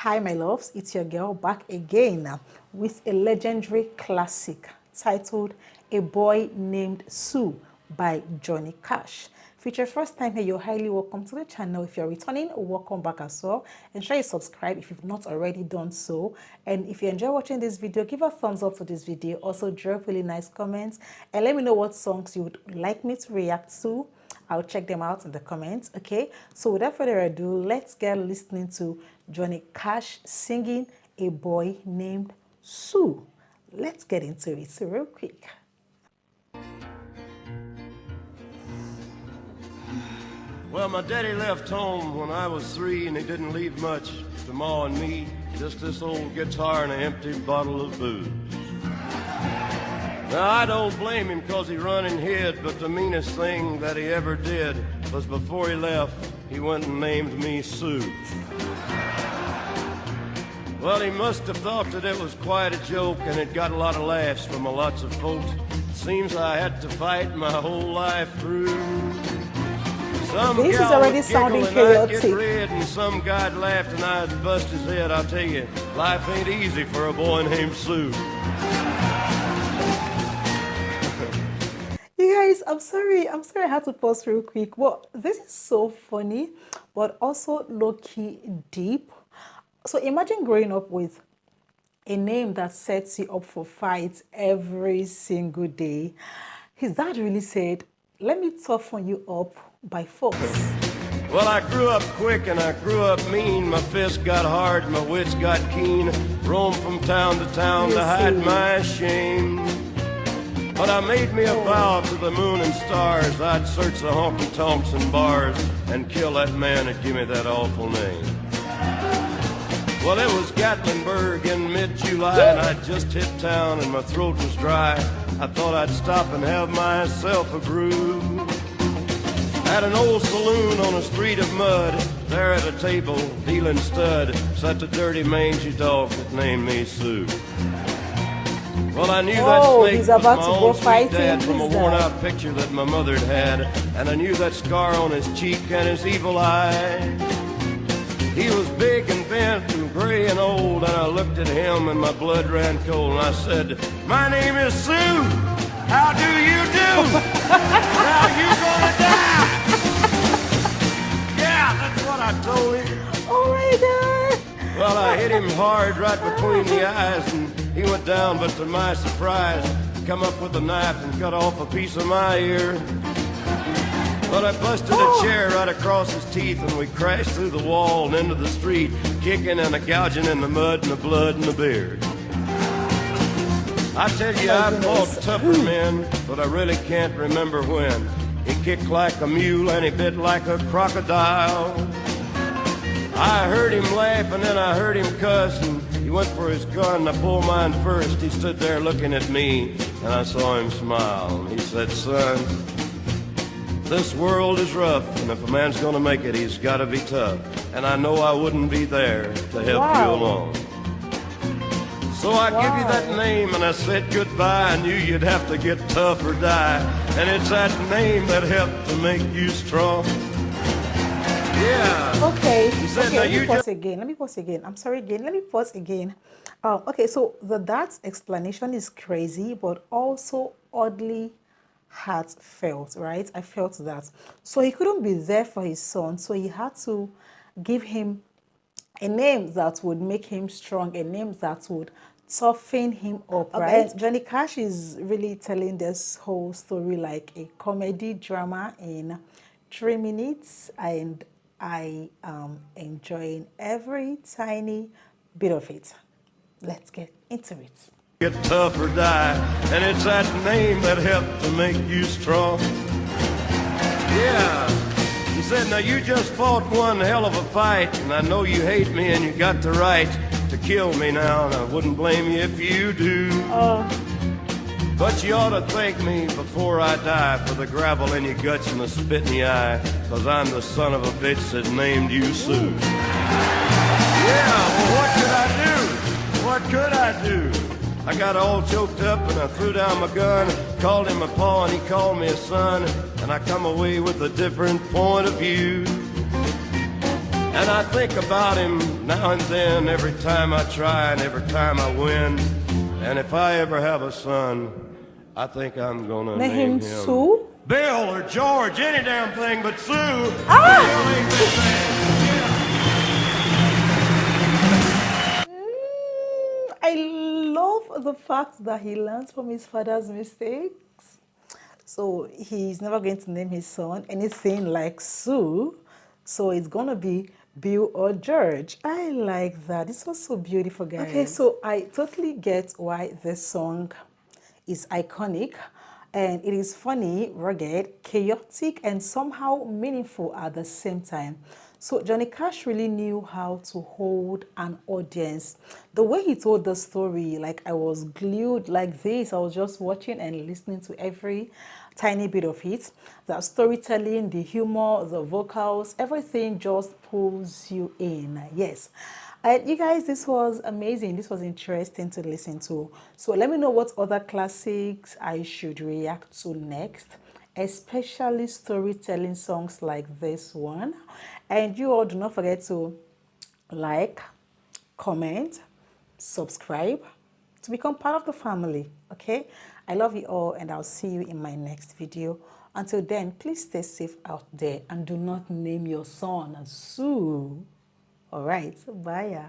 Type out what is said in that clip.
Hi my loves, it's your girl back again with a legendary classic titled A Boy Named Sue by Johnny Cash. If it's your first time here, you're highly welcome to the channel. If you're returning, welcome back as well. Ensure you subscribe if you've not already done so. And if you enjoy watching this video, give a thumbs up to this video. Also drop really nice comments and let me know what songs you would like me to react to. I'll check them out in the comments, okay? So without further ado, let's get listening to Johnny Cash singing A Boy Named Sue. Let's get into it real quick. Well, my daddy left home when I was 3, and he didn't leave much to Ma and me, just this old guitar and an empty bottle of booze. Now, I don't blame him because he run and hid, but the meanest thing that he ever did was before he left, he went and named me Sue. Well, he must have thought that it was quite a joke, and it got a lot of laughs from lots of folks. Seems I had to fight my whole life through. This is already sounding chaotic. Get red, and some guy'd laugh and I'd bust his head. I'll tell you, life ain't easy for a boy named Sue. You guys, I'm sorry I had to pause real quick. Well, this is so funny, but also low-key deep. So imagine growing up with a name that sets you up for fights every single day. His dad really said, let me toughen you up by force. Well, I grew up quick and I grew up mean. My fists got hard, my wits got keen. Roamed from town to town to hide my shame. But I made me a vow to the moon and stars. I'd search the honky-tonks and bars and kill that man that gave me that awful name. Well, it was Gatlinburg in mid-July, and I'd just hit town and my throat was dry. I thought I'd stop and have myself a brew. At an old saloon on a street of mud, there at a table, dealing stud, sat the dirty mangy dog that named me Sue. Well, I knew that snake was my own sweet dad from a worn-out picture that my mother'd had, and I knew that scar on his cheek and his evil eye. He was big and bent and gray and old, and I looked at him and my blood ran cold, and I said, my name is Sue. How do you do? Now you gonna die. Yeah, that's what I told him. Oh my God. Well, I hit him hard right between the eyes, and he went down, but to my surprise, come up with a knife and cut off a piece of my ear. But I busted a chair right across his teeth, and we crashed through the wall and into the street, kicking and gouging in the mud and the blood and the beard. I tell you, I fought tougher men, but I really can't remember when. He kicked like a mule and he bit like a crocodile. I heard him laugh and then I heard him cuss, and he went for his gun and I pulled mine first. He stood there looking at me and I saw him smile. He said, son, this world is rough, and if a man's gonna make it, he's gotta be tough. And I know I wouldn't be there to help you along. So I give you that name and I said goodbye. I knew you'd have to get tough or die. And it's that name that helped to make you strong. Yeah. Okay. He said, okay, now let you me pause again. Let me pause again. I'm sorry again. Let me pause again. Okay, so that explanation is crazy, but also oddly heartfelt, right? I felt that. So he couldn't be there for his son, so he had to give him a name that would make him strong, a name that would toughen him up, right? And Johnny Cash is really telling this whole story like a comedy drama in 3 minutes, and I am enjoying every tiny bit of it. Let's get into it. Get tough or die, and it's that name that helped to make you strong. Yeah. He said, now you just fought one hell of a fight, and I know you hate me and you got the right to kill me now, and I wouldn't blame you if you do. But you ought to thank me before I die for the gravel in your guts and the spit in your eye, because I'm the son of a bitch that named you Sue. Yeah, well, what could I do? What could I do? I got all choked up and I threw down my gun, called him a paw and he called me a son, and I come away with a different point of view. And I think about him now and then, every time I try and every time I win. And if I ever have a son, I think I'm gonna name him Sue? Bill or George, any damn thing but Sue. Ah! Bill ain't been bad. I love the fact that he learns from his father's mistakes. So he's never going to name his son anything like Sue. So it's going to be Bill or George. I like that. This was so beautiful, guys. Okay, so I totally get why this song is iconic. And it is funny, rugged, chaotic, and somehow meaningful at the same time. So Johnny Cash really knew how to hold an audience. The way he told the story, like I was glued like this. I was just watching and listening to every tiny bit of it. The storytelling, the humor, the vocals, everything just pulls you in. Yes. You guys, this was amazing. This was interesting to listen to. So let me know what other classics I should react to next, especially storytelling songs like this one. And you all do not forget to like, comment, subscribe to become part of the family. Okay? I love you all and I'll see you in my next video. Until then, please stay safe out there and do not name your son Sue. All right, bye.